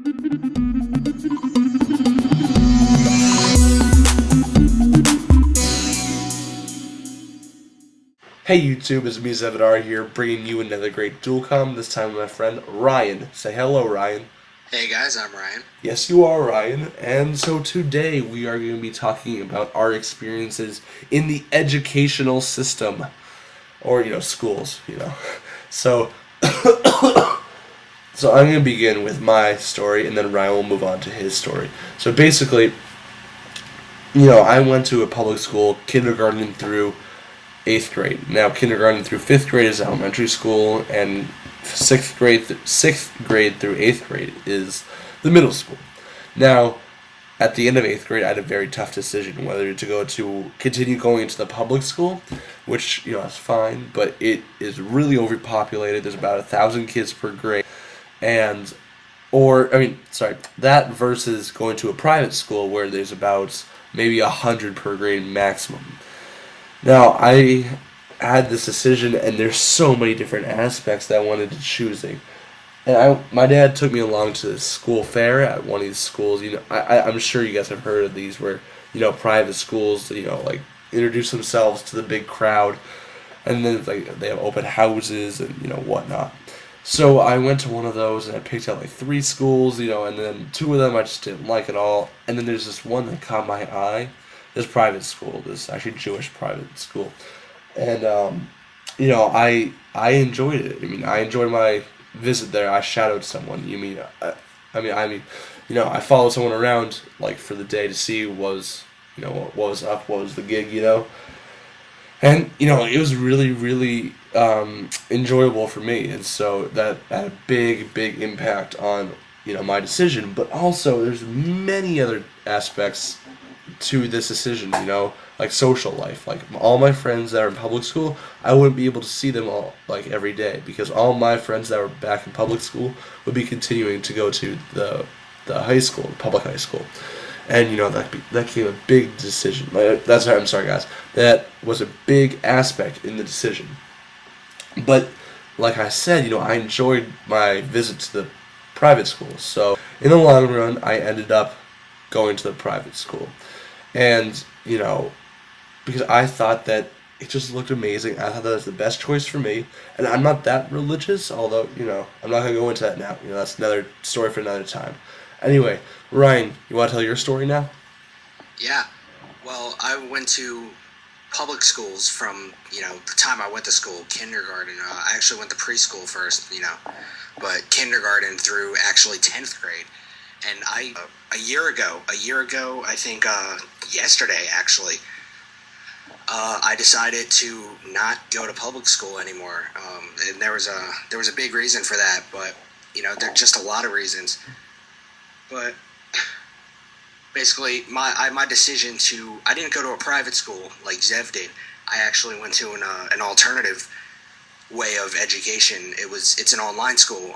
Hey YouTube, it's me ZevHadar here, bringing you another great dual comm, this time with my friend Ryan. Say hello, Ryan. Hey guys, I'm Ryan. Yes, you are, Ryan. And so today we are going to be talking about our experiences in the educational system. Or, schools. So, so I'm going to begin with my story, and then Ryan will move on to his story. So basically, I went to a public school, kindergarten through 8th grade. Now, kindergarten through 5th grade is elementary school, and 6th grade through 8th grade is the middle school. Now, at the end of 8th grade, I had a very tough decision whether to continue going into the public school, which, is fine, but it is really overpopulated. There's about 1,000 kids per grade, that versus going to a private school where there's about maybe 100 per grade maximum. Now, I had this decision, and there's so many different aspects that I wanted to choosing. And my dad took me along to the school fair at one of these schools. I'm sure you guys have heard of these where, private schools, like introduce themselves to the big crowd, and then they have open houses and, whatnot. So I went to one of those, and I picked out 3 schools, and then 2 of them I just didn't like at all. And then there's this one that caught my eye. This private school, this actually Jewish private school, and I enjoyed it. I enjoyed my visit there. I shadowed someone. I followed someone around for the day to see what was up, what was the gig, and it was really really enjoyable for me, and so that had a big impact on my decision. But also, there's many other aspects to this decision, like social life. Like all my friends that are in public school, I wouldn't be able to see them all every day, because all my friends that were back in public school would be continuing to go to the high school, the public high school, and that became a big decision. I'm sorry, guys. That was a big aspect in the decision. But like I said, I enjoyed my visit to the private school. So in the long run, I ended up going to the private school. And, because I thought that it just looked amazing. I thought that was the best choice for me. And I'm not that religious, although, I'm not going to go into that now. That's another story for another time. Anyway, Ryan, you want to tell your story now? Yeah. Well, I went to public schools from, the time I went to school, kindergarten. I actually went to preschool first, but kindergarten through actually 10th grade. And a year ago, I think yesterday actually, I decided to not go to public school anymore. And there was a big reason for that, but there are just a lot of reasons. But basically, my decision I didn't go to a private school like Zev did. I actually went to an alternative way of education. It's an online school.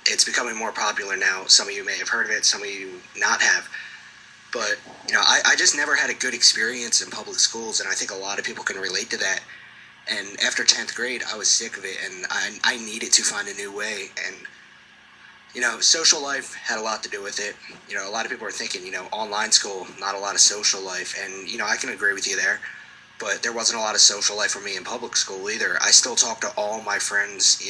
It's becoming more popular now. Some of you may have heard of it, some of you not have. But, I just never had a good experience in public schools, and I think a lot of people can relate to that. And after 10th grade, I was sick of it, and I needed to find a new way. And, social life had a lot to do with it. A lot of people are thinking, online school, not a lot of social life. And, I can agree with you there. But there wasn't a lot of social life for me in public school either. I still talk to all my friends.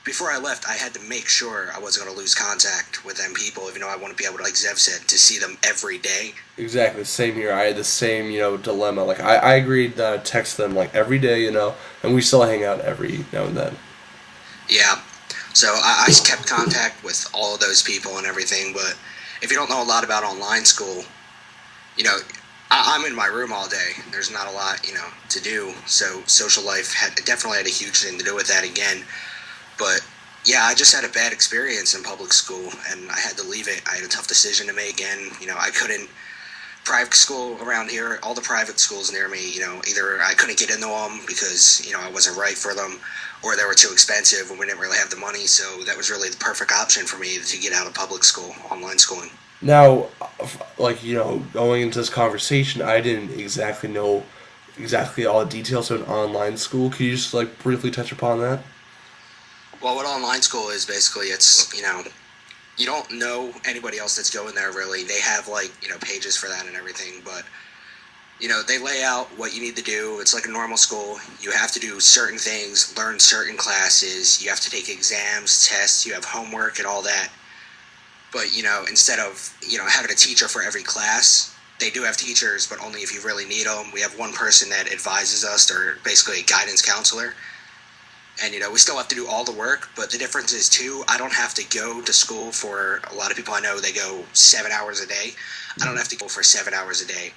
Before I left, I had to make sure I wasn't going to lose contact with them people. Even though I want to be able to, like Zev said, to see them every day. Exactly, same here. I had the same, dilemma. I agreed to text them, every day, and we still hang out every now and then. Yeah, so I kept contact with all of those people and everything, but if you don't know a lot about online school, I'm in my room all day. There's not a lot, to do, so social life definitely had a huge thing to do with that again. But, yeah, I just had a bad experience in public school, and I had to leave it. I had a tough decision to make, and, I couldn't, private school around here, all the private schools near me, either I couldn't get into them because, I wasn't right for them, or they were too expensive and we didn't really have the money, so that was really the perfect option for me to get out of public school, online schooling. Now, going into this conversation, I didn't exactly know all the details of an online school. Could you just, briefly touch upon that? Well, what online school is basically, it's, You don't know anybody else that's going there really. They have like, pages for that and everything, but they lay out what you need to do. It's like a normal school. You have to do certain things, learn certain classes. You have to take exams, tests. You have homework and all that. But, instead of, having a teacher for every class, they do have teachers, but only if you really need them. We have one person that advises us, or basically a guidance counselor. And, we still have to do all the work, but the difference is, too, I don't have to go to school for, a lot of people I know, they go 7 hours a day. I don't have to go for 7 hours a day.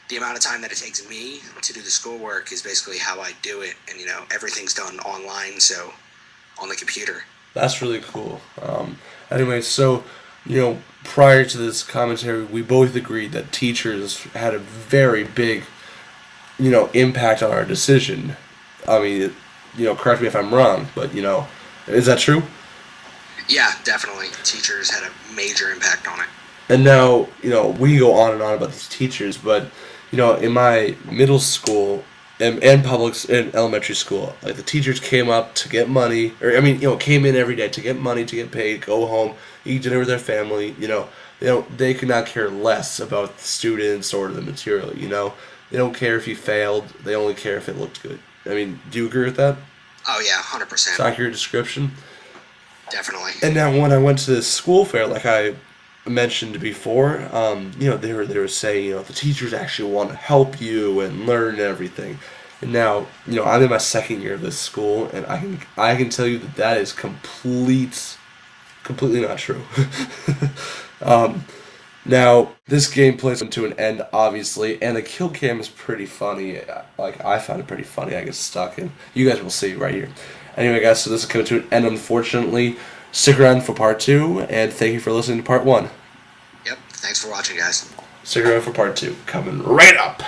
The amount of time that it takes me to do the schoolwork is basically how I do it. And, everything's done online, so on the computer. That's really cool. Anyway, so, prior to this commentary, we both agreed that teachers had a very big, impact on our decision. I mean, correct me if I'm wrong, but, is that true? Yeah, definitely. Teachers had a major impact on it. And now, we can go on and on about these teachers, but, in my middle school and public and elementary school, like the teachers came up to get money, or came in every day to get money, to get paid, go home, eat dinner with their family. They could not care less about the students or the material. They don't care if you failed. They only care if it looked good. I mean, do you agree with that? Oh yeah, It's 100%. accurate description. Definitely. And now when I went to this school fair, like I mentioned before, they were saying, the teachers actually want to help you and learn everything. And now, I'm in my second year of this school, and I can tell you that is completely not true. Now, this gameplay comes to an end, obviously, and the kill cam is pretty funny. Like, I found it pretty funny. I get stuck, and you guys will see right here. Anyway, guys, so this is coming to an end, unfortunately. Stick around for part 2, and thank you for listening to part 1. Yep. Thanks for watching, guys. Stick around for part 2. Coming right up.